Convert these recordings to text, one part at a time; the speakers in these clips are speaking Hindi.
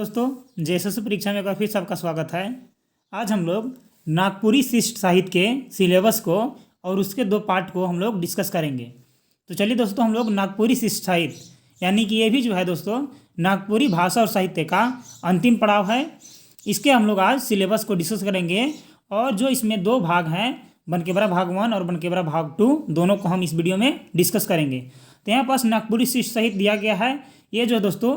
दोस्तों, जेएसएससी परीक्षा में एक बार फिर सबका स्वागत है। आज हम लोग नागपुरी शिष्ट साहित्य के सिलेबस को और उसके दो पार्ट को हम लोग डिस्कस करेंगे। तो चलिए दोस्तों, हम लोग नागपुरी शिष्ट साहित्य यानी कि ये भी जो है दोस्तों नागपुरी भाषा और साहित्य का अंतिम पड़ाव है। इसके हम लोग आज सिलेबस को डिस्कस करेंगे और जो इसमें दो भाग हैं, बनकेबरा भाग 1 और बनकेबरा भाग 2, दोनों को हम इस वीडियो में डिस्कस करेंगे। तो यहाँ पास नागपुरी शिष्ट साहित्य दिया गया है। ये जो है दोस्तों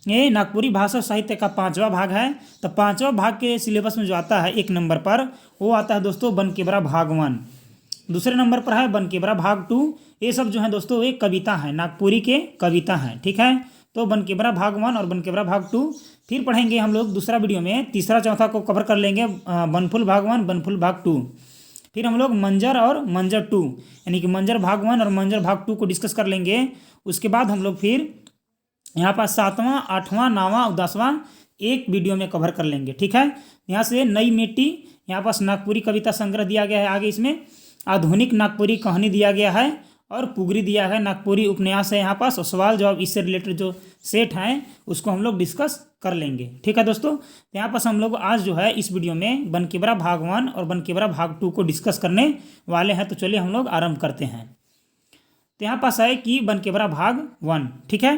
ये नागपुरी भाषा और साहित्य का 5वां भाग है। तो 5वां भाग के सिलेबस में जो आता है 1 नंबर पर, वो आता है दोस्तों बनकेबरा भाग 1। दूसरे नंबर पर है बनकेबरा भाग 2। ये सब जो है दोस्तों एक कविता है, नागपुरी के कविता हैं, ठीक है। तो बनकेबरा भाग 1 और बनकेबरा भाग 2 फिर पढ़ेंगे हम लोग दूसरा वीडियो में। तीसरा चौथा को कवर कर लेंगे, बनफुल भाग 1 बनफुल भाग 2। फिर हम लोग मंजर और मंजर 2 यानी कि मंजर भाग 1 और मंजर भाग 2 को डिस्कस कर लेंगे। उसके बाद हम लोग फिर यहाँ पर 7वां 8वां 9वां और 10वां एक वीडियो में कवर कर लेंगे, ठीक है। यहाँ से नई मिट्टी, यहाँ पास नागपुरी कविता संग्रह दिया गया है। आगे इसमें आधुनिक नागपुरी कहानी दिया गया है और पुगरी दिया है, नागपुरी उपन्यास है यहाँ पास। और सवाल जवाब इससे रिलेटेड जो सेट हैं उसको हम लोग डिस्कस कर लेंगे, ठीक है दोस्तों। यहाँ पास हम लोग आज जो है इस वीडियो में बनकेबरा भाग 1 और बनकेबरा भाग 2 को डिस्कस करने वाले हैं। तो चलिए हम लोग आरंभ करते हैं। तो यहाँ पास है कि बनकेबरा भाग 1, ठीक है।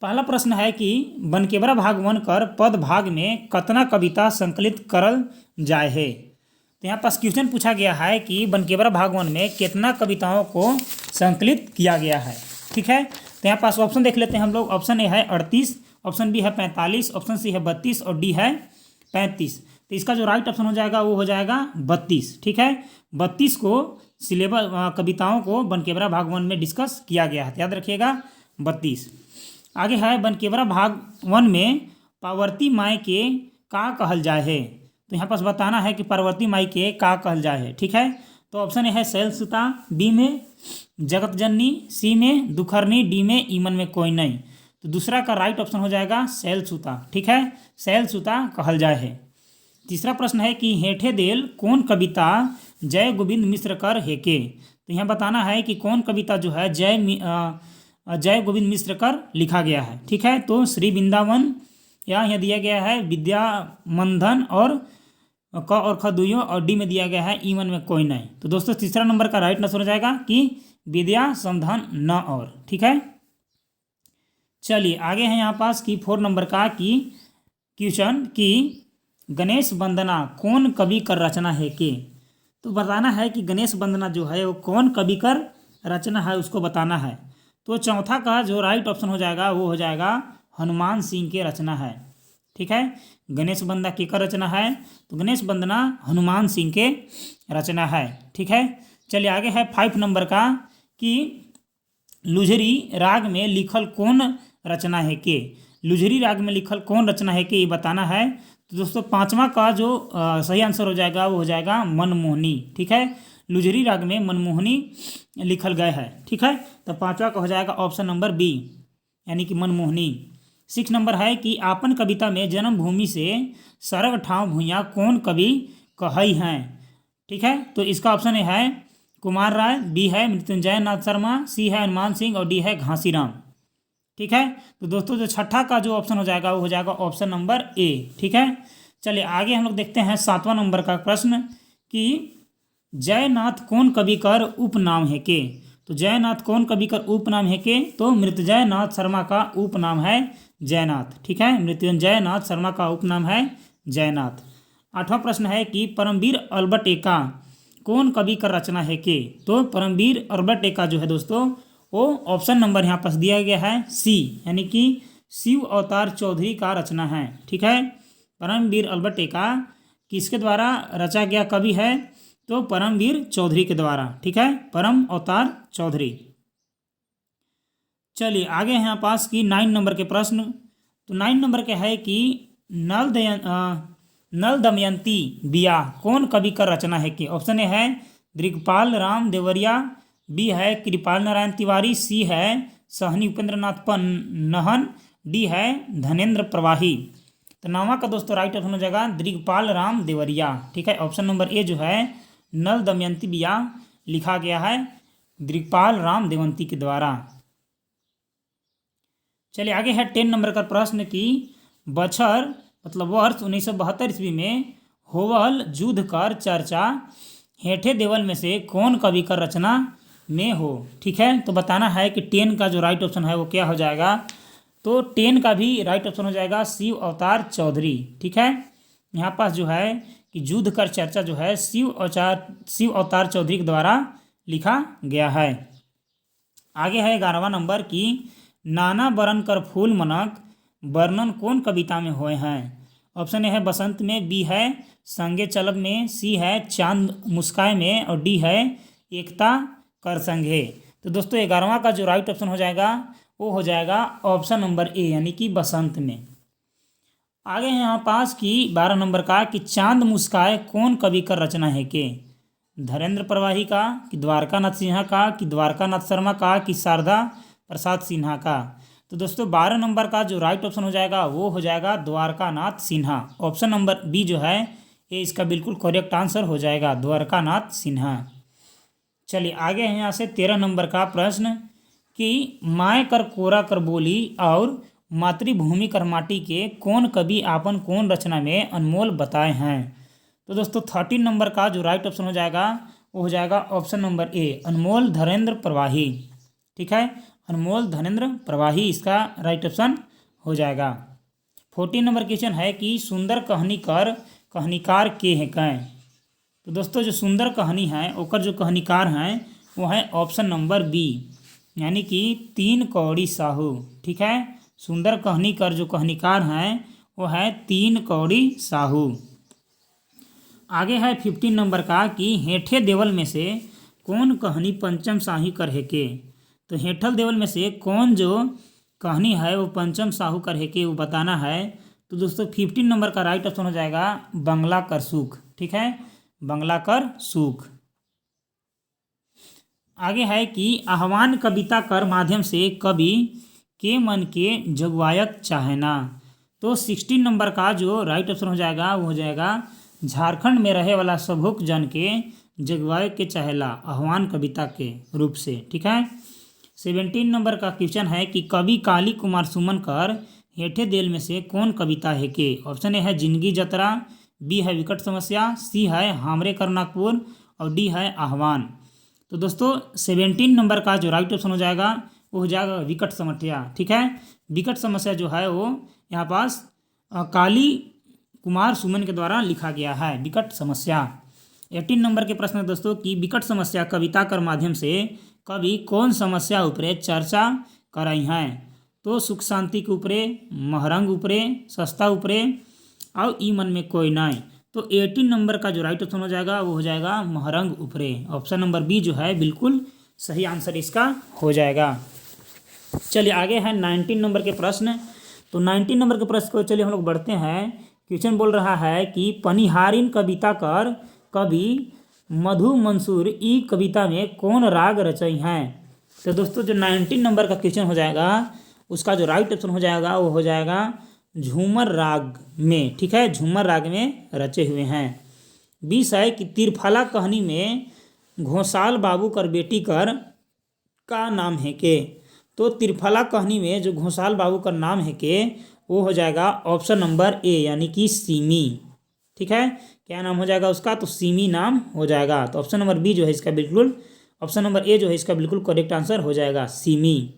पहला प्रश्न है कि बनकेबरा भाग 1 कर पद भाग में कतना कविता संकलित करल जाए है। तो यहाँ पास क्वेश्चन पूछा गया है कि बनकेबरा भाग 1 में कितना कविताओं को संकलित किया गया है, ठीक है। तो यहाँ पास ऑप्शन देख लेते हैं हम लोग। ऑप्शन ए है 38, ऑप्शन बी है 45, ऑप्शन सी है 32 और डी है 35। तो इसका जो राइट ऑप्शन हो जाएगा वो हो जाएगा 32, ठीक है। 32 को सिलेबस कविताओं को बनकेबरा भाग 1 में डिस्कस किया गया है, याद रखिएगा 32। आगे है बनकेबरा भाग 1 में पार्वती माई के का कहल जाए है। तो यहाँ पास बताना है कि पार्वती माई के का कहल जाए है, ठीक है। तो ऑप्शन ए है शैलसुता, बी में जगत जननी, सी में दुखरनी, डी में ईमन में कोई नहीं। तो दूसरा का राइट ऑप्शन हो जाएगा शैलसुता, ठीक है। शैलसुता कहल जाए है। तीसरा प्रश्न है कि हेठे देल कौन कविता जय गोविंद मिश्र कर हेके। तो यहाँ बताना है कि कौन कविता जो है जय गोविंद मिश्र कर लिखा गया है, ठीक है। तो श्री वृंदावन यहाँ दिया गया है विद्या मंधन और क और ख दुइयों, और डी में दिया गया है ईमन में कोई नहीं। तो दोस्तों तीसरा नंबर का राइट आंसर हो जाएगा कि विद्या समधन न और, ठीक है। चलिए आगे है यहाँ पास कि 4 नंबर का कि क्वेश्चन कि गणेश वंदना कौन कवि कर रचना है के। तो बताना है कि गणेश वंदना जो है वो कौन कवि कर रचना है, उसको बताना है। तो चौथा का जो राइट ऑप्शन हो जाएगा वो हो जाएगा हनुमान सिंह के रचना है, ठीक है। गणेश वंदना केकर रचना है, तो गणेश वंदना हनुमान सिंह के रचना है, ठीक है। चलिए आगे है 5 नंबर का कि लुझरी राग में लिखल कौन रचना है के। लुझरी राग में लिखल कौन रचना है के ये बताना है। तो दोस्तों 5वां का जो सही आंसर हो जाएगा वो हो जाएगा मनमोहनी, ठीक है। लुझरी राग में मनमोहनी लिखल गए है, ठीक है। तो 5वां का हो जाएगा ऑप्शन नंबर बी यानी कि मनमोहनी। 6 नंबर है कि आपन कविता में जन्मभूमि से सरग ठाव भूया कौन कवि कहई हैं, ठीक है। तो इसका ऑप्शन ए है कुमार राय, बी है मृत्युंजय नाथ शर्मा, सी है हनुमान सिंह और डी है घासीराम, ठीक है। तो दोस्तों जो छठा का जो ऑप्शन हो जाएगा वो हो जाएगा ऑप्शन नंबर ए, ठीक है। चलिए आगे हम लोग देखते हैं 7वां नंबर का प्रश्न कि जयनाथ कौन कवि कर उपनाम है के। तो जयनाथ कौन कवि कर उपनाम है के, तो मृत्युंजय नाथ शर्मा का उपनाम है जयनाथ, ठीक है। मृत्युंजय नाथ शर्मा का उपनाम है जयनाथ। 8वां प्रश्न है कि परमवीर अल्बर्ट एका कौन कवि कर रचना है के। तो परमवीर अल्बर्ट एका जो है दोस्तों वो ऑप्शन नंबर यहाँ पास दिया गया है सी यानी कि शिव अवतार चौधरी का रचना है, ठीक है। परमवीर अल्बर्ट एका किसके द्वारा रचा गया कवि है, तो परमवीर चौधरी के द्वारा, ठीक है। परम अवतार चौधरी। चलिए आगे हैं यहाँ पास कि 9 नंबर के प्रश्न। तो 9 नंबर के है कि नल दमयंती बिया कौन कवि का रचना है कि। ऑप्शन ए है दिग्पाल राम देवरिया, बी है कृपाल नारायण तिवारी, सी है सहनी उपेंद्र नाथ नहन, डी है धनेन्द्र प्रवाही। तो 9वां का दोस्तों राइट ऑप्शन हो जाएगा दिग्पाल राम देवरिया, ठीक है। ऑप्शन नंबर ए जो है नल दमयंती बिया लिखा गया है दिग्पाल राम देवंती के द्वारा। चलिए आगे है 10 नंबर का प्रश्न कि बछर मतलब वर्ष 1972 ईस्वी में होवल युद्ध कर चर्चा हेठे देवल में से कौन कवि का रचना में हो। ठीक है, तो बताना है कि 10 का जो राइट ऑप्शन है वो क्या हो जाएगा। तो 10 का भी राइट ऑप्शन हो जाएगा शिव अवतार चौधरी। ठीक है, यहाँ पास जो है कि युद्ध कर चर्चा जो है शिव अवतार चौधरी के द्वारा लिखा गया है। आगे है 11वां नंबर की नाना बरन कर फूल मनक वर्णन कौन कविता में हुए हैं। ऑप्शन ए है बसंत में, बी है संगे चलब में, सी है चांद मुस्काए में और डी है एकता कर संगे। तो दोस्तों 11वां का जो राइट ऑप्शन हो जाएगा वो हो जाएगा ऑप्शन नंबर ए यानी कि बसंत में। आगे है यहाँ पास की 12 नंबर का कि चांद मुस्काए कौन कवि का रचना है के। धीरेन्द्र प्रवाही का, कि द्वारकानाथ सिन्हा का, कि द्वारकानाथ शर्मा का, कि शारदा प्रसाद सिन्हा का। तो दोस्तों 12 नंबर का जो राइट ऑप्शन हो जाएगा वो हो जाएगा Dwarkanath Sinha. Option number B जो है ये इसका बिल्कुल करेक्ट आंसर हो जाएगा, द्वारकानाथ सिन्हा। चलिए आगे है यहाँ से 13 नंबर का प्रश्न कि माय कर कोरा कर बोली और मातृभूमि कर माटी के कौन कवि आपन कौन रचना में अनमोल बताए हैं। तो दोस्तों 13 नंबर का जो राइट ऑप्शन हो जाएगा वो हो जाएगा ऑप्शन नंबर ए अनमोल धीरेन्द्र प्रवाही। ठीक है, अनमोल धीरेन्द्र प्रवाही इसका राइट ऑप्शन हो जाएगा। 14 नंबर क्वेश्चन है कि सुंदर कहानीकार के हैं कै। तो दोस्तों जो सुंदर कहानी है ओकर जो कहानीकार हैं वो है ऑप्शन नंबर बी यानी कि 3 कौड़ी साहू। ठीक है, सुंदर कहानीकार जो कहानीकार हैं वो है 3 कौड़ी साहू। आगे है 15 नंबर का कि हेठे देवल में से कौन कहानी पंचम साहू कर है के। तो हेठल देवल में से कौन जो कहानी है वो पंचम साहू कर है के वो बताना है। तो दोस्तों 15 नंबर का राइट ऑप्शन हो जाएगा बंगला कर सुख। ठीक है, बंगला कर सुख। आगे है कि आह्वान कविता कर माध्यम से कवि के मन के जगवायक चाहेना। तो 16 नंबर का जो राइट ऑप्शन हो जाएगा वो हो जाएगा झारखंड में रहे वाला सभुक जन के जगवाए के चाहेला आह्वान कविता के रूप से। ठीक है, 17 नंबर का क्वेश्चन है कि कवि काली कुमार सुमन कर हेठे देल में से कौन कविता है के। ऑप्शन ए है जिंदगी जतरा, बी है विकट समस्या, सी है हामरे कर नागपुर और डी है आह्वान। तो दोस्तों 17 नंबर का जो राइट ऑप्शन हो जाएगा वो हो जाएगा विकट समस्या। ठीक है, विकट समस्या जो है वो यहाँ पास काली कुमार सुमन के द्वारा लिखा गया है विकट समस्या। 18 नंबर के प्रश्न है दोस्तों कि विकट समस्या कविता कर माध्यम से कवि कौन समस्या ऊपरे चर्चा कराई हैं। तो सुख शांति के ऊपरे, महरंग ऊपरे, सस्ता ऊपरे और ई मन में कोई नहीं। तो 18 नंबर का जो राइट ऑप्शन हो जाएगा वो हो जाएगा महरंग ऊपरे। ऑप्शन नंबर बी जो है बिल्कुल सही आंसर इसका हो जाएगा। चलिए आगे है 19 नंबर के प्रश्न। तो 19 नंबर के प्रश्न को चलिए हम लोग बढ़ते हैं। क्वेश्चन बोल रहा है कि पनिहारिन कविता कर कवि मधु मंसूर ई कविता में कौन राग रचई हैं। तो दोस्तों जो 19 नंबर का क्वेश्चन हो जाएगा उसका जो राइट ऑप्शन हो जाएगा वो हो जाएगा झूमर राग में। ठीक है, झूमर राग में रचे हुए हैं। 20 है कि तिरफाला कहानी में घोसाल बाबू कर बेटी कर का नाम है के। तो तिरफाला कहानी में जो घोसाल बाबू का नाम है के वो हो जाएगा ऑप्शन नंबर ए यानी कि सीमी। ठीक है, क्या नाम हो जाएगा उसका, तो सीमी नाम हो जाएगा। तो ऑप्शन नंबर बी जो है इसका बिल्कुल, ऑप्शन नंबर ए जो है इसका बिल्कुल करेक्ट आंसर हो जाएगा सीमी।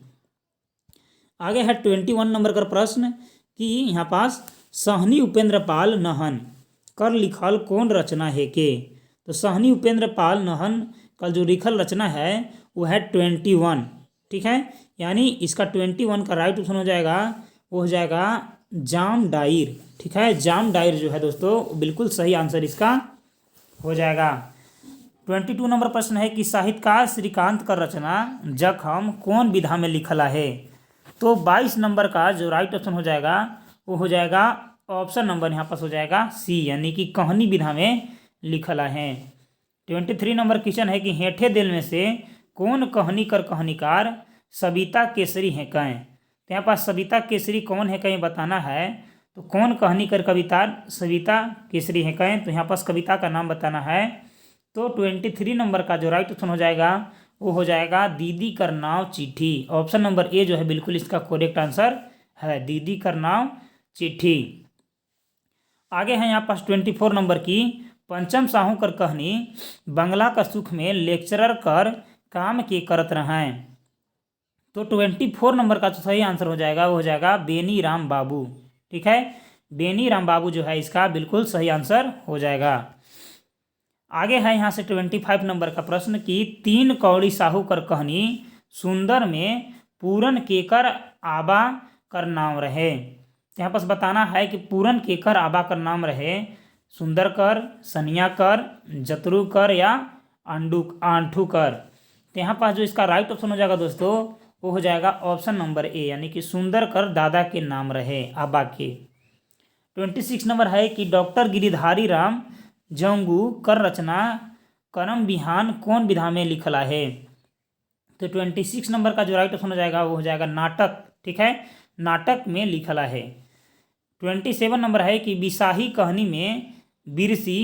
आगे है 21 नंबर का प्रश्न कि यहाँ पास सहनी उपेंद्र पाल नहन कर लिखल कौन रचना है के। तो सहनी उपेंद्र पाल नहन का जो लिखल रचना है वो है 21। ठीक है, यानी इसका 21 का राइट ऑप्शन हो जाएगा वो हो जाएगा जाम डाइर। ठीक है, जाम डाइर जो है दोस्तों बिल्कुल सही आंसर इसका हो जाएगा। 22 नंबर प्रश्न है कि साहित्यकार श्रीकांत का रचना जखम कौन विधा में लिखला है। तो 22 नंबर का जो राइट ऑप्शन हो जाएगा वो हो जाएगा ऑप्शन नंबर यहाँ पास हो जाएगा सी यानी कि कहानी विधा में लिखला है। 23 नंबर क्वेश्चन है कि हेठे दिल में से कौन कहानी कर कहानीकार सविता केसरी है कहें। तो यहाँ पास सविता केसरी कौन है कहीं बताना है। तो कौन कहानी कर कविता सविता केसरी है कहें, तो यहाँ पास कविता का नाम बताना है। तो 23 नंबर का जो राइट ऑप्शन हो जाएगा वो हो जाएगा दीदी कर नाव चिट्ठी। ऑप्शन नंबर ए जो है बिल्कुल इसका करेक्ट आंसर है। दीदी कर नाम चिट्ठी। आगे है यहाँ पास 24 नंबर की पंचम साहू कर कहनी बंगला का सुख में लेक्चरर कर काम के करत रहें। तो 24 नंबर का जो सही आंसर हो जाएगा वो हो जाएगा बेनी राम बाबू। ठीक है, बेनी राम बाबू जो है इसका बिल्कुल सही आंसर हो जाएगा। आगे है यहाँ से 25 नंबर का प्रश्न कि तीन कौड़ी साहू कर कहनी सुंदर में पूरन केकर आबा कर नाम रहे। यहाँ पास बताना है कि पूरन केकर आबा कर नाम रहे, सुंदर कर, सनिया कर, जतरू कर या आंठू कर। तो यहाँ पास जो इसका राइट ऑप्शन हो जाएगा दोस्तों वो हो जाएगा ऑप्शन नंबर ए, यानी कि सुंदर कर दादा के नाम रहे, आबा के। 26 नंबर है कि डॉक्टर गिरिधारी राम जंगू कर रचना करम बिहान कौन विधा में लिखला है। तो 26 नंबर का जो राइट ऑप्शन हो जाएगा वो हो जाएगा नाटक। ठीक है, नाटक में लिखला है। 27 नंबर है कि बिसाही कहानी में बिरसी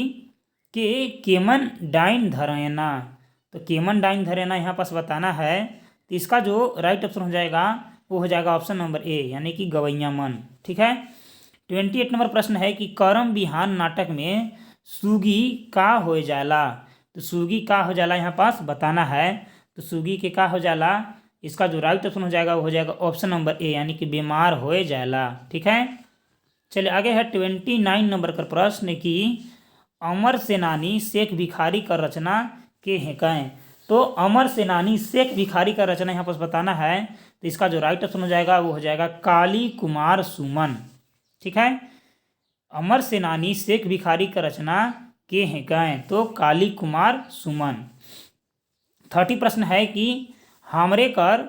के केमन डाइन धरेना। तो केमन डाइन धरेना यहाँ पास बताना है, तो इसका जो राइट ऑप्शन हो जाएगा वो हो जाएगा ऑप्शन नंबर ए, यानी कि गवैया मन। ठीक है, 28 नंबर प्रश्न है कि करम बिहान नाटक में सुगी का हो जाला। तो सुगी का हो जाला यहाँ पास बताना है, तो सुगी के का हो जाला, इसका जो राइट ऑप्शन हो जाएगा वो हो जाएगा ऑप्शन नंबर ए, यानी कि बीमार हो जाला। ठीक है, चलिए आगे है 29 नंबर का प्रश्न कि अमर सेनानी शेख भिखारी का रचना के हैं कहें। तो अमर सेनानी शेख भिखारी का रचना यहाँ पर बताना है, तो इसका जो राइट ऑप्शन हो जाएगा वो हो जाएगा काली कुमार सुमन। ठीक है, अमर सेनानी शेख भिखारी का रचना के हैं कहें, तो काली कुमार सुमन। 30 प्रश्न है कि हमरे कर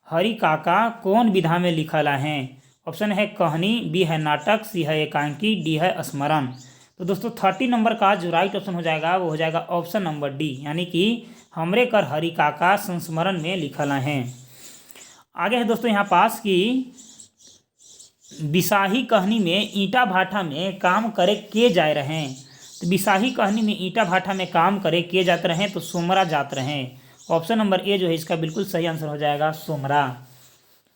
हरि काका कौन विधा में लिखला हैं। ऑप्शन है कहानी, बी है नाटक, सी है एकांकी, डी है स्मरण। तो दोस्तों 30 नंबर का जो राइट ऑप्शन हो जाएगा वो हो जाएगा ऑप्शन नंबर डी, यानी कि हमरे कर हरि काका संस्मरण में लिखला हैं। आगे है दोस्तों यहाँ पास कि बिसाही कहानी में ईंटा भाटा में काम करे के जाए रहे। तो बिसाही कहानी में ईंटा भाटा में काम करे के जाते रहे, तो सोमरा जाते रहे। ऑप्शन नंबर ए जो है इसका बिल्कुल सही आंसर हो जाएगा सोमरा।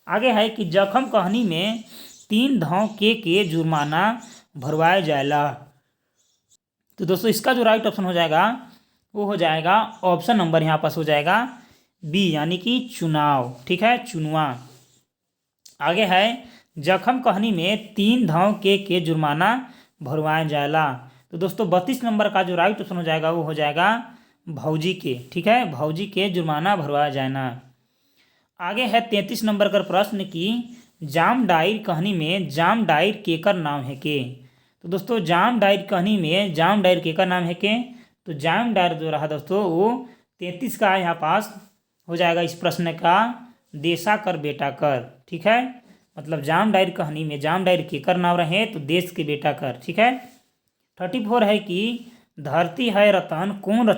आगे है कि जखम कहानी में 3 धाव के जुर्माना भरवाया जाएला। तो दोस्तों इसका जो राइट ऑप्शन हो जाएगा वो हो जाएगा ऑप्शन नंबर यहाँ पास हो जाएगा बी, यानी कि चुनाव। ठीक है, चुनवा। आगे है जखम कहानी में 3 धाव के जुर्माना भरवाया जाएला। तो दोस्तों 32 नंबर का जो राइट ऑप्शन हो जाएगा वो हो जाएगा भौजी के। ठीक है, भौजी के जुर्माना भरवाया जाना। आगे है 33 नंबर का प्रश्न कि जाम डायर कहानी में जाम डायर केकर नाम है के। तो दोस्तों जाम डायर कहानी में जाम डायर केकर नाम है के, तो जाम डायर जो रहा दोस्तों वो 33 का यहाँ पास हो जाएगा इस प्रश्न का देशा कर बेटा कर। ठीक है, मतलब जाम डायर कहानी में जाम डायर केकर नाम रहे, तो देश के बेटा कर। ठीक है, 34 है कि धरती है रतन कौन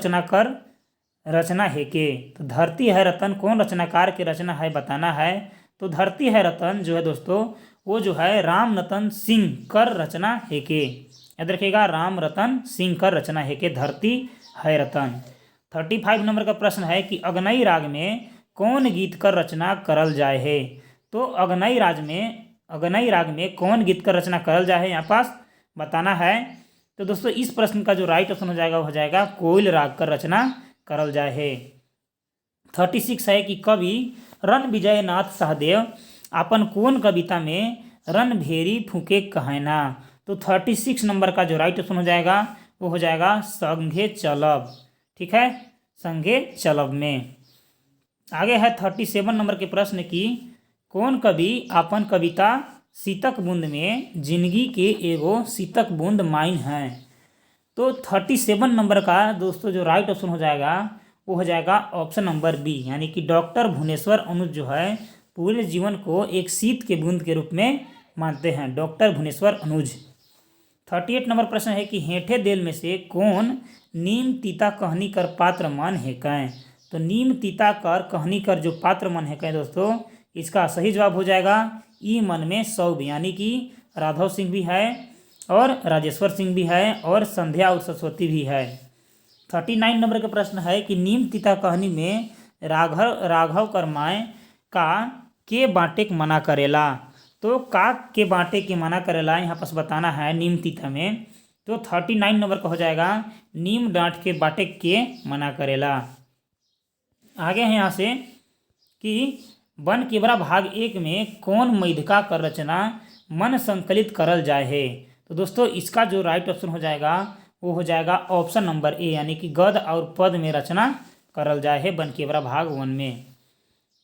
रचना है के। तो धरती है रतन कौन रचनाकार के रचना है बताना है। तो धरती है रतन जो है दोस्तों वो जो है राम रतन सिंह कर रचना है के। याद रखिएगा, राम रतन सिंह कर रचना है के धरती है रतन। 35 नंबर का प्रश्न है कि अग्नई राग में कौन गीत कर रचना करल जाए है। तो अग्नई राग में कौन गीत कर रचना करल जाए है यहाँ पास बताना है। तो दोस्तों इस प्रश्न का जो राइट ऑप्शन हो जाएगा वो हो जाएगा कोयल राग कर रचना करल जाए है। 36 है कि कवि रण विजयनाथ सहदेव अपन कौन कविता में रणभेरी फूके कहना। तो 36 नंबर का जो राइट ऑप्शन हो जाएगा वो हो जाएगा संघे चलब। ठीक है, संघे चलब में। आगे है 37 नंबर के प्रश्न की कौन कवि अपन कविता शीतक बूंद में जिंदगी के एगो शीतक बूंद माइन है। तो 37 नंबर का दोस्तों जो राइट ऑप्शन हो जाएगा वो हो जाएगा ऑप्शन नंबर बी, यानी कि डॉक्टर भुवनेश्वर अनुज जो है पूरे जीवन को एक शीत के बूंद के रूप में मानते हैं, डॉक्टर भुवनेश्वर अनुज। 38 नंबर प्रश्न है कि हेठे देल में से कौन नीम तीता कहनी कर पात्र मन है कैं। तो नीम तीता कर कहनी कर जो पात्र मन है कैं दोस्तों इसका सही जवाब हो जाएगा ई मन में सौभ, यानी कि राघव सिंह भी है और राजेश्वर सिंह भी है और संध्या और सरस्वती भी है। 39 नंबर का प्रश्न है कि नीम तीता कहानी में राघव कर माए का के बाटेक मना करेला। तो काक के बाटे के मना करेला यहाँ पास बताना है नीम तीता में। तो 39 नंबर का हो जाएगा नीम डांट के बाटे के मना करेला। आगे है यहाँ से कि वन केवरा भाग 1 में कौन मैथिका कर रचना मन संकलित करल जाए है। तो दोस्तों इसका जो राइट ऑप्शन हो जाएगा वो हो जाएगा ऑप्शन नंबर ए, यानी कि गद और पद में रचना करल जाए है वन केवरा भाग 1 में।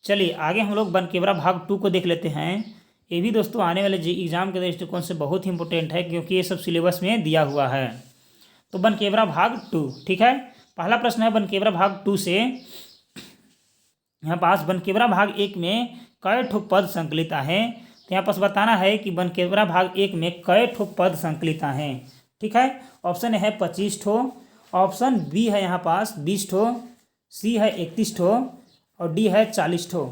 चलिए आगे हम लोग वन केवरा भाग 2 को देख लेते हैं। ये भी दोस्तों आने वाले एग्जाम के दृष्टिकोण से बहुत ही इंपॉर्टेंट है, क्योंकि ये सब सिलेबस में दिया हुआ है। तो वन केवरा भाग 2, ठीक है। पहला प्रश्न है वन केवरा भाग 2 से, यहाँ पास वन केवरा भाग 1 में कई ठो पद संकलित हैं। तो यहाँ पास बताना है कि वन केवरा भाग 1 में कई ठो पद संकलित हैं, ठीक है। ऑप्शन है 25 ठो, ऑप्शन बी है यहाँ पास 20 ठो, सी है 31 ठो और डी है 40 ठो।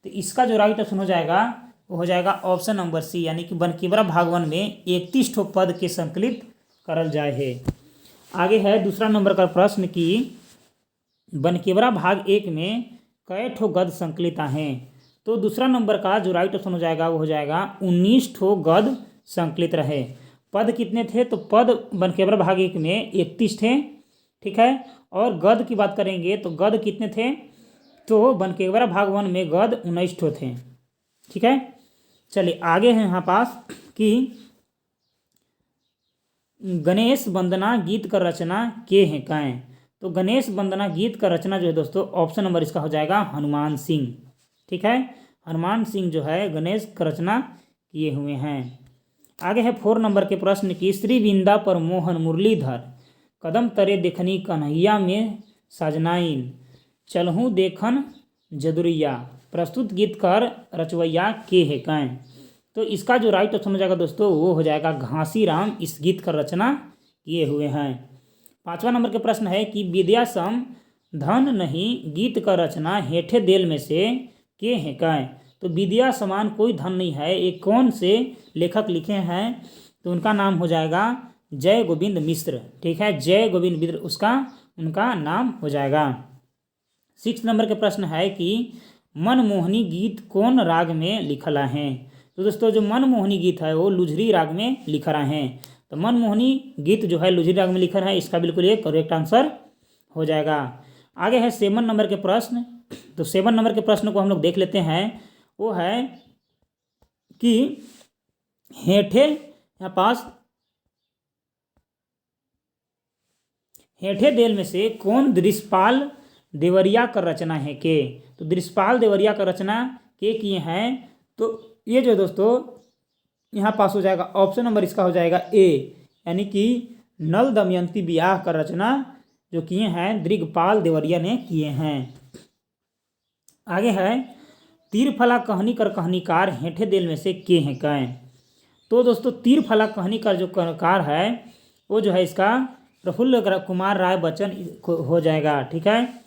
तो इसका जो राइट ऑप्शन हो जाएगा वो हो जाएगा ऑप्शन नंबर सी, यानी कि वन केवरा भाग 1 में 31 ठो पद के संकलित करल जाए है। आगे है दूसरा नंबर का प्रश्न कि वन केवरा भाग 1 में कई ठो गद संकलित हैं। तो दूसरा नंबर का जो राइट ऑप्शन हो जाएगा वो हो जाएगा 19 ठो गद संकलित रहे। पद कितने थे? तो पद वन केवरा भाग 1 में 31 थे, ठीक है। और गद की बात करेंगे तो गद कितने थे? तो वन केवरा भाग 1 में गद 19 ठो थे, ठीक है। चलिए आगे है यहाँ पास कि गणेश वंदना गीत का रचना के हैं काएँ। तो गणेश वंदना गीत का रचना जो है दोस्तों ऑप्शन नंबर इसका हो जाएगा हनुमान सिंह, ठीक है। हनुमान सिंह जो है गणेश का रचना किए हुए हैं। आगे है 4 नंबर के प्रश्न की श्री वृंदा पर मोहन मुरलीधर कदम तरे देखनी कन्हैया में साजनाइन चलहूँ देखन जदुरिया प्रस्तुत गीतकार रचवैया के है काएँ। तो इसका जो राइट ऑप्शन हो जाएगा दोस्तों वो हो जाएगा घासी राम इस गीत का रचना किए हुए हैं। 5वां नंबर के प्रश्न है कि विद्या सम धन नहीं गीत का रचना हेठे देल में से के हैं काएँ। तो विद्या समान कोई धन नहीं है, एक कौन से लेखक लिखे हैं? तो उनका नाम हो जाएगा जय गोविंद मिश्र, ठीक है। जय गोविंद मिश्र उनका नाम हो जाएगा। 6 नंबर के प्रश्न है कि मनमोहनी गीत कौन राग में लिखला हैं। तो दोस्तों जो मनमोहनी गीत है वो लुझरी राग में लिख रहा है। तो मनमोहनी गीत जो है लुझरी राग में लिखा है, इसका बिल्कुल ये करेक्ट आंसर हो जाएगा। आगे है 7 नंबर के प्रश्न। तो 7 नंबर के प्रश्न को हम लोग देख लेते हैं। वो है कि हेठे यहाँ पास हेठे देल में से कौन दृश्यपाल देवरिया का रचना है के। तो दृश्यपाल देवरिया का रचना के किए हैं। तो ये जो दोस्तों यहाँ पास हो जाएगा ऑप्शन नंबर इसका हो जाएगा ए, यानी कि नल दमयंती विवाह का रचना जो किए हैं दृगपाल देवरिया ने किए हैं। आगे है तीरफला कहानी कर कहानीकार हेठे देल में से के हैं काएँ। तो दोस्तों तीरफला कहानी का जो कहानीकार है वो जो है इसका प्रफुल्ल कुमार राय बच्चन हो जाएगा, ठीक है।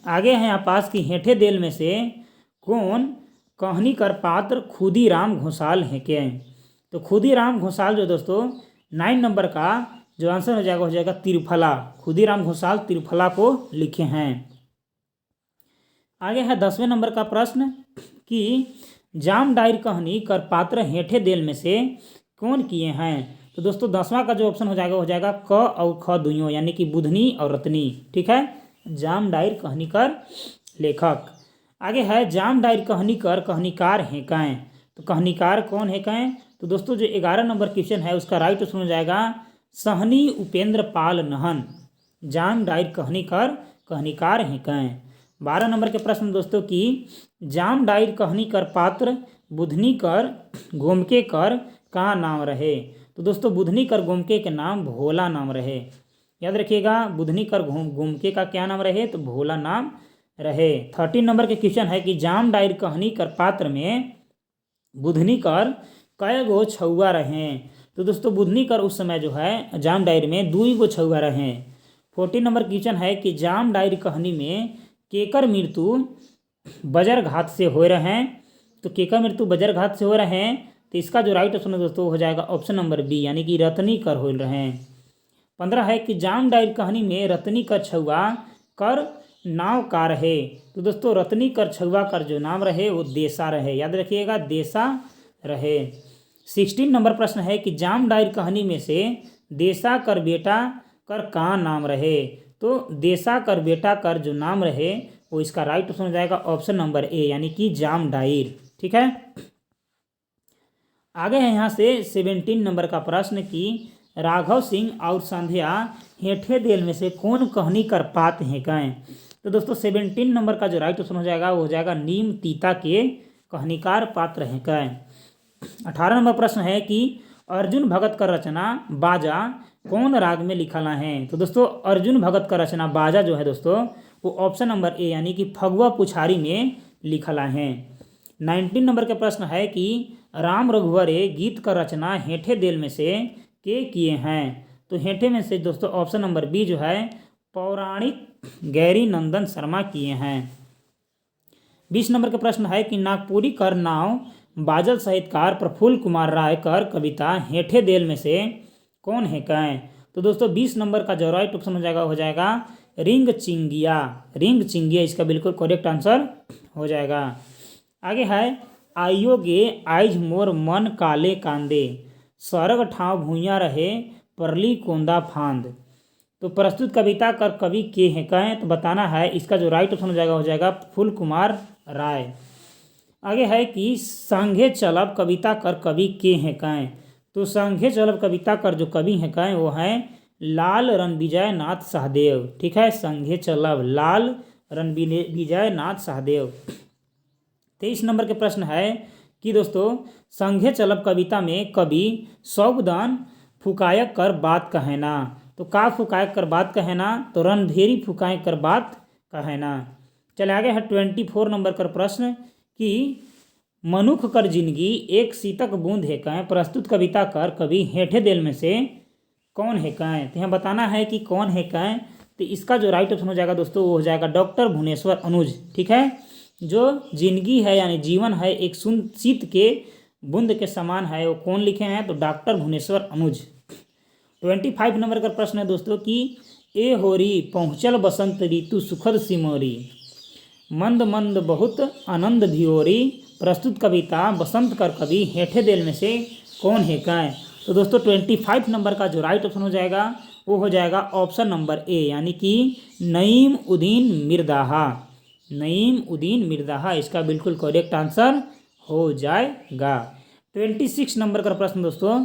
आगे है यहाँ पास कि हेठे देल में से कौन कहानीकार पात्र खुदीराम घोषाल है के। तो खुदीराम घोषाल जो दोस्तों 9 नंबर का जो आंसर हो जाएगा तिरफला। खुदीराम घोषाल तिरफला को लिखे हैं। आगे है 10वें नंबर का प्रश्न कि जाम डायर कहानी कर पात्र हेठे देल में से कौन किए हैं। तो दोस्तों 10वां का जो ऑप्शन हो जाएगा क और ख दुइयों, यानी कि बुधनी और रत्नी, ठीक है। जाम डायर कहानी कर लेखक। आगे है जाम डायर कहानी कर कहानीकार हैं काएँ। तो कहानीकार कौन है काएँ। तो दोस्तों जो 11 नंबर क्वेश्चन है उसका राइट ऑप्शन हो जाएगा सहनी उपेंद्र पाल नहन। जाम डायर कहानीकार हैं काएँ। 12 नंबर के प्रश्न दोस्तों की जाम डायर कहानी कर पात्र बुधनी कर गोमके कर का नाम रहे। तो दोस्तों बुधनी कर गोमके के नाम भोला नाम रहे। याद रखिएगा बुधनी कर गोमके का क्या नाम रहे, तो भोला नाम रहे। 13 नंबर के क्वेश्चन है कि जाम डायर कहानी कर पात्र में बुधनी कर कई गो छुआ रहे। तो दोस्तों बुधनी कर उस समय जो है जाम डायर में 2 गो छुआ रहे। 14 नंबर क्वेश्चन है कि जाम डायर कहानी में केकर मृत्यु बजरघात से हो रहे हैं। तो केकर मृत्यु बजरघात से हो रहे हैं। तो इसका जो राइट ऑप्शन है दोस्तों हो जाएगा ऑप्शन नंबर बी, यानी कि रत्नी कर हो रहे हैं। 15 है कि जाम डायर कहानी में रत्नी कर छुआ कर नाव का रहे। तो दोस्तों रत्नी कर छुआ कर जो नाम रहे वो देसा रहे। याद रखिएगा देसा रहे। 16 नंबर प्रश्न है कि जाम डायर कहानी में से देसा कर बेटा कर का नाम रहे। तो देसा कर बेटा कर जो नाम रहे वो इसका राइट ऑप्शन हो जाएगा ऑप्शन नंबर ए यानी कि जाम डायर। ठीक है, आगे है यहाँ से 17 नंबर का प्रश्न कि राघव सिंह और संध्या हेठे देल में से कौन कहानी कर पात हैं कहें। तो दोस्तों 17 नंबर का जो राइट ऑप्शन हो जाएगा वो हो जाएगा नीम तीता के कहानीकार पात्र हैं कहें। 18 नंबर प्रश्न है कि अर्जुन भगत का रचना बाजा कौन राग में लिखला है। तो दोस्तों अर्जुन भगत का रचना बाजा जो है दोस्तों वो ऑप्शन नंबर ए यानी कि फगुआ पुछारी में लिखला है। 19 नंबर के प्रश्न है कि राम रघुवरे गीत का रचना हेठे देल में से के किए हैं। तो हेठे में से दोस्तों ऑप्शन नंबर बी जो है पौराणिक गैरी नंदन शर्मा किए हैं। 20 नंबर का प्रश्न है कि नागपुरी कर नाव बाजल साहित्यकार प्रफुल्ल कुमार राय कर कविता हेठे देल में से कौन है कहें। तो दोस्तों 20 नंबर का जो राइट ऑप्शन हो जाएगा रिंग चिंगिया। रिंग चिंगिया इसका बिल्कुल करेक्ट आंसर हो जाएगा। आगे है आइयो गे आइज मोर मन काले कांदे सरग ठाव भूइयाँ रहे परली कोंदा फांद। तो प्रस्तुत कविता कर कवि के हैं कहें तो बताना है। इसका जो राइट ऑप्शन हो जाएगा प्रफुल्ल कुमार राय। आगे है कि संघे चलब कविता कर कवि के हैं कहें। तो संघे चलब कविता कर जो कवि हैं कहें वो हैं लाल रणविजय नाथ सहदेव। ठीक है, संघे चलब लाल रणविजय नाथ सहदेव। 23 नंबर के प्रश्न है कि दोस्तों संघे चलब कविता में कवि सौगदान फुकायक कर बात कहना। तो का फुकायक कर बात कहना तो रणधेरी फुकायक कर बात कहना। चले आगे है 24 नंबर का प्रश्न कि मनुख कर जिंदगी एक सीतक बूंद है कहें प्रस्तुत कविता कर कवि हेठे देल में से कौन है कहें। तो यहाँ बताना है कि कौन है कहें। तो इसका जो राइट ऑप्शन हो जाएगा दोस्तों वो हो जाएगा डॉक्टर भुवनेश्वर अनुज। ठीक है, जो जिंदगी है यानी जीवन है एक शीत के बूंद के समान है वो कौन लिखे हैं तो डॉक्टर भुवनेश्वर अनुज। 25 नंबर का प्रश्न है दोस्तों कि ए होरी पहुँचल बसंत ऋतु सुखद सिमोरी मंद मंद बहुत आनंद भियोरी प्रस्तुत कविता बसंत कर कवि हेठे देल में से कौन है कहें। तो दोस्तों 25 नंबर का जो राइट ऑप्शन हो जाएगा वो हो जाएगा ऑप्शन नंबर ए यानी कि नईम उद्दीन मिर्दाहा। नईम उद्दीन मिर्दाहा इसका बिल्कुल करेक्ट आंसर हो जाएगा। 26 नंबर का प्रश्न दोस्तों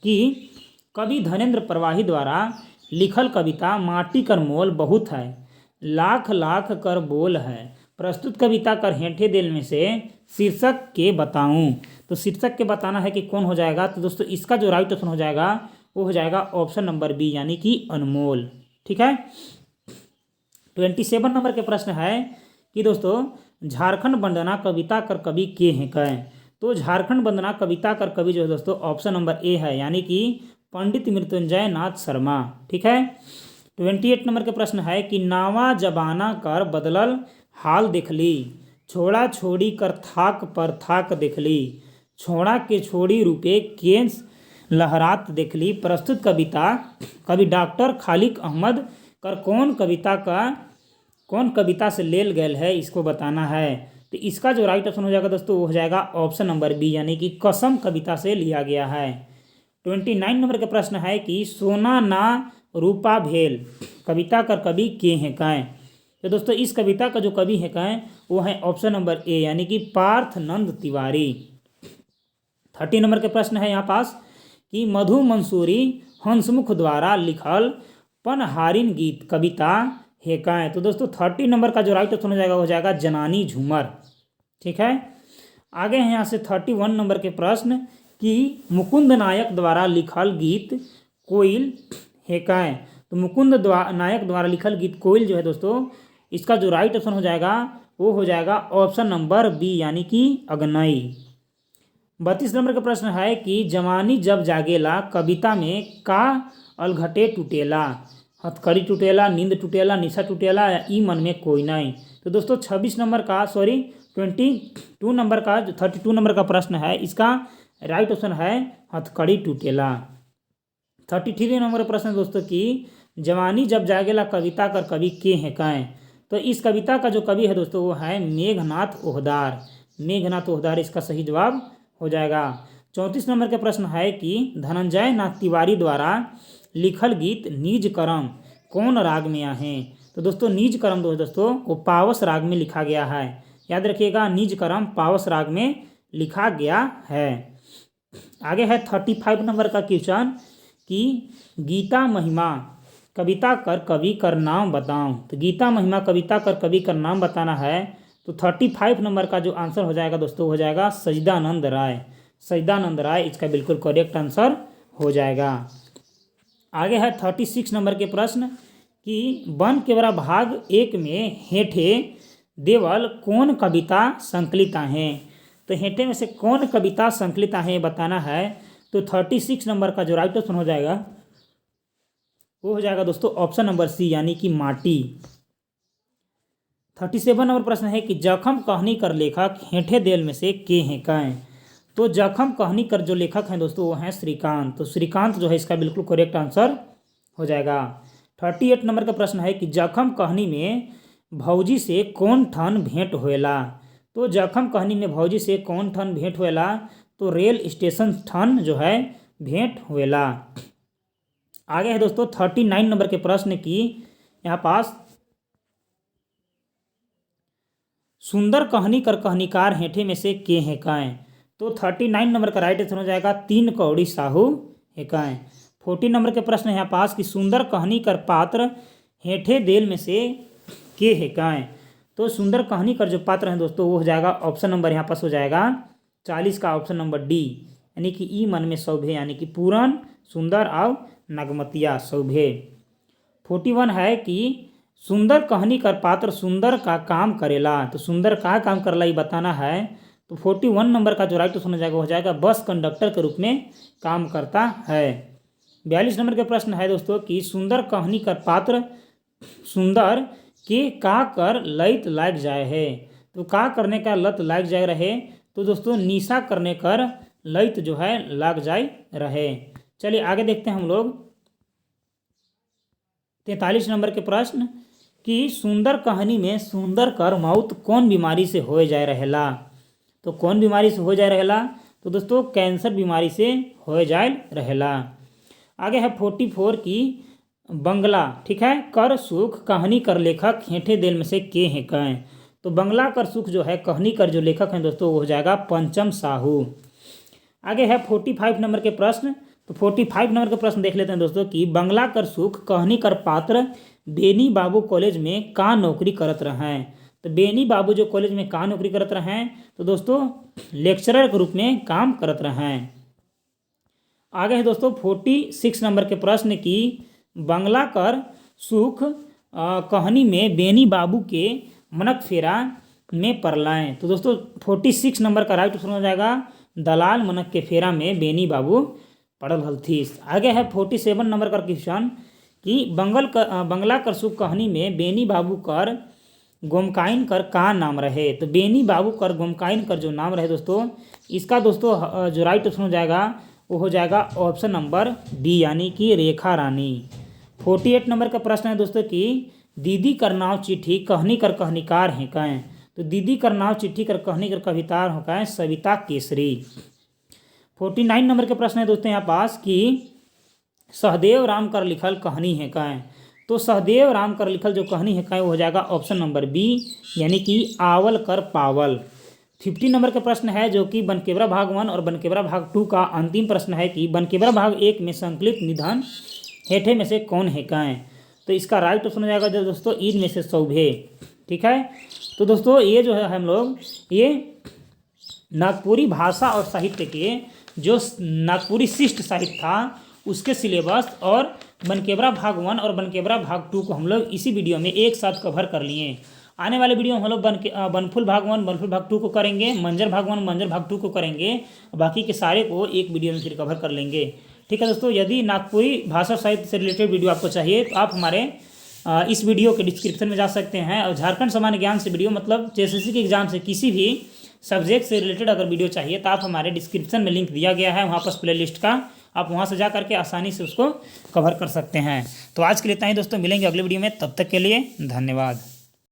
कि कवि धनेंद्र प्रवाही द्वारा लिखल कविता माटी कर मोल बहुत है लाख लाख कर बोल है प्रस्तुत कविता कर हेठे देल में से शीर्षक के बताऊं। तो शीर्षक के बताना है कि कौन हो जाएगा। तो दोस्तों इसका जो राइट ऑप्शन हो जाएगा वो हो जाएगा ऑप्शन नंबर बी यानी कि अनमोल। ठीक है, 27 नंबर के प्रश्न है कि दोस्तों झारखंड वंदना कविता कर कवि के हैं कहें। तो झारखंड वंदना कविता कर कवि जो है दोस्तों ऑप्शन नंबर ए है यानी कि पंडित मृत्युंजय नाथ शर्मा। ठीक है, 28 नंबर के प्रश्न है कि नावा जबाना कर बदलल हाल देखली छोड़ा छोड़ी कर थाक पर थाक देखली छोड़ा के छोड़ी रूपे केंस लहरात देखली प्रस्तुत कविता कवि डॉक्टर खालिक अहमद कर कौन कविता से लेल गए है इसको बताना है। तो इसका जो राइट ऑप्शन हो जाएगा दोस्तों वो हो जाएगा ऑप्शन नंबर बी यानी कि कसम कविता से लिया गया है। 29 नंबर का प्रश्न है कि सोना ना रूपा भेल कविता कर कवि के हैं कहें। तो दोस्तों इस कविता का जो कवि है कहें वो है ऑप्शन नंबर ए यानी कि पार्थ नंद तिवारी। 30 नंबर के प्रश्न है यहाँ पास कि मधु मंसूरी हंसमुख द्वारा लिखल पनहारिन गीत कविता है कहें। तो दोस्तों 30 नंबर का जो राइट ऑप्शन हो जाएगा जनानी झूमर। ठीक है, आगे है यहाँ से 31 नंबर के प्रश्न कि मुकुंद नायक द्वारा लिखल गीत कोयल है कहें। तो मुकुंद नायक द्वारा लिखल गीत कोयल जो है दोस्तों इसका जो राइट ऑप्शन हो जाएगा वो हो जाएगा ऑप्शन नंबर बी यानी कि अगनई। 32 नंबर का प्रश्न है कि जवानी जब जागेला कविता में का अलघटे टूटेला हथकड़ी टूटेला नींद टूटेला निशा टूटेला या ई मन में कोई नहीं। तो दोस्तों 22 नंबर का 32 नंबर का प्रश्न है इसका राइट ऑप्शन है हथकड़ी टूटेला। 33 नंबर का प्रश्न दोस्तों कि जवानी जब जागेला कविता कर कवि के हैं कहें। तो इस कविता का जो कवि है दोस्तों वो है मेघनाथ ओहदार। मेघनाथ ओहदार इसका सही जवाब हो जाएगा। 34 नंबर के प्रश्न है कि धनंजय नाथ तिवारी द्वारा लिखल गीत निज करम कौन राग में आहे। तो दोस्तों निज करम दोस्तों वो पावस राग में लिखा गया है। याद रखिएगा, निज करम पावस राग में लिखा गया है। आगे है 35 नंबर का क्वेश्चन कि गीता महिमा कविता कर कवि कर नाम बताऊं। तो गीता महिमा कविता कर कवि कर नाम बताना है। तो 35 नंबर का जो आंसर हो जाएगा दोस्तों हो जाएगा सच्चिदानंद राय। सच्चिदानंद राय इसका बिल्कुल करेक्ट आंसर हो जाएगा। आगे है 36 नंबर के प्रश्न कि वन केवरा भाग 1 में हेठे देवल कौन कविता संकलित हैं। तो हेठे में से कौन कविता संकलित हैं बताना है। तो 36 नंबर का जो राइट ऑप्शन हो जाएगा वो हो जाएगा दोस्तों ऑप्शन नंबर सी यानी कि माटी। 37 नंबर प्रश्न है कि जखम कहनी कर लेखक हेठे देल में से के हैं कहें। तो जखम कहनी कर जो लेखक हैं दोस्तों वो हैं श्रीकांत। तो श्रीकांत जो है इसका बिल्कुल करेक्ट आंसर हो जाएगा। 38 नंबर का प्रश्न है कि जखम कहनी में भौजी से कौन ठन भेंट होएला। तो जखम कहनी में भौजी से कौन ठन भेंट होएला। तो रेल स्टेशन ठन जो है भेंट होएला। आगे है दोस्तों 39 नंबर के प्रश्न की यहाँ पास सुंदर कहनी कर कहनीकार हेठे में से के हैं काएँ। तो 39 नंबर का राइट आंसर हो जाएगा 3 कौड़ी साहू हेकाएँ। 40 नंबर के प्रश्न यहाँ पास कि सुंदर कहनी कर पात्र हेठे देल में से के हेकाएँ। तो सुंदर कहनी कर जो पात्र हैं दोस्तों वो हो जाएगा ऑप्शन नंबर यहाँ पास हो जाएगा 40 का ऑप्शन नंबर डी यानी कि ई मन में सौभे यानी कि पूरन सुंदर और नगमतिया सौभे। 41 है कि सुंदर कहनी कर पात्र सुंदर का काम करेला। तो सुंदर का काम करेला ये बताना है। तो 41 नंबर का जो राइट हो जाएगा हो जाएगा बस कंडक्टर के रूप में काम करता है। 42 नंबर के प्रश्न है दोस्तों कि सुंदर कहनी कर पात्र सुंदर के का कर लत लाग जाए है। तो का करने का लत लाग जाए रहे। तो दोस्तों निशा करने कर लत जो है लाग जाए रहे। चलिए आगे देखते हैं हम लोग 43 नंबर के प्रश्न कि सुंदर कहानी में सुंदर कर मौत कौन बीमारी से हो जाए रहेला। तो कौन बीमारी से हो जाए रहेला। तो दोस्तों कैंसर बीमारी से हो जाए रहेला। आगे है 44 की बंगला ठीक है कर सुख कहानी कर लेखक हेठे देल में से के हैं कहें। तो बंगला कर सुख जो है कहानी कर जो लेखक हैं दोस्तों वो हो जाएगा पंचम साहू। आगे है 45 नंबर के प्रश्न। तो 45 नंबर का प्रश्न देख लेते हैं दोस्तों कि बंगला कर सुख कहनी कर पात्र बेनी बाबू कॉलेज में का नौकरी करत रहे। तो बेनी बाबू जो कॉलेज में का नौकरी करत रहे तो दोस्तों लेक्चरर के रूप में काम करत रहे। आगे है दोस्तों 46 नंबर के प्रश्न की बंगला कर सुख कहानी में बेनी बाबू के मनक फेरा में परलाएँ। तो दोस्तों 46 नंबर का राइट आंसर हो जाएगा दलाल मनक के फेरा में बेनी बाबू पढ़ल हलथीस। आगे है 47 नंबर का क्वेश्चन कि बंगला कर सुख कहानी में बेनी बाबू कर गोमकाइन कर का नाम रहे। तो बेनी बाबू कर गोमकाइन कर जो नाम रहे दोस्तों इसका दोस्तों जो राइट ऑप्शन हो जाएगा वो हो जाएगा ऑप्शन नंबर डी यानी कि रेखा रानी। 48 नंबर का प्रश्न है दोस्तों कि दीदी कर नाव चिट्ठी कहनी कर कहनीकार हैं कहें। तो दीदी कर नाव चिट्ठी कर कहनी कर कवितार हो कहें सविता केसरी। 49 नंबर के प्रश्न है दोस्तों यहाँ पास कि सहदेव राम कर लिखल कहानी है कहें। तो सहदेव राम कर लिखल जो कहानी है कहें वो हो जाएगा ऑप्शन नंबर बी यानी कि आवल कर पावल। 50 नंबर का प्रश्न है जो कि बनकेवरा भाग 1 और बनकेवरा भाग 2 का अंतिम प्रश्न है कि बनकेवरा भाग 1 में संकलित निधन हेठे में से कौन है कहें। तो इसका राइट ऑप्शन हो जाएगा जो दोस्तों ईद में से सौभे ठीक है। तो दोस्तों ये जो है हम लोग ये नागपुरी भाषा और साहित्य के जो नागपुरी शिष्ट साहित्य था उसके सिलेबस और बनकेवरा भाग 1 और बनकेवरा भाग 2 को हम लोग इसी वीडियो में एक साथ कवर कर लिए। आने वाले वीडियो में हम लोग बनफुल भाग 1 बनफुल भाग 2 को करेंगे, मंजर भाग 1 मंजर भाग 2 को करेंगे, बाकी के सारे को एक वीडियो में फिर कवर कर लेंगे। ठीक है दोस्तों, यदि नागपुरी भाषा साहित्य से रिलेटेड वीडियो आपको चाहिए तो आप हमारे इस वीडियो के डिस्क्रिप्शन में जा सकते हैं। और झारखंड सामान्य ज्ञान से वीडियो मतलब जेएसएससी के एग्जाम से किसी भी सब्जेक्ट से रिलेटेड अगर वीडियो चाहिए तो आप हमारे डिस्क्रिप्शन में लिंक दिया गया है वहाँ पर प्लेलिस्ट का, आप वहाँ से जा करके आसानी से उसको कवर कर सकते हैं। तो आज के लिए इतना ही दोस्तों, मिलेंगे अगले वीडियो में, तब तक के लिए धन्यवाद।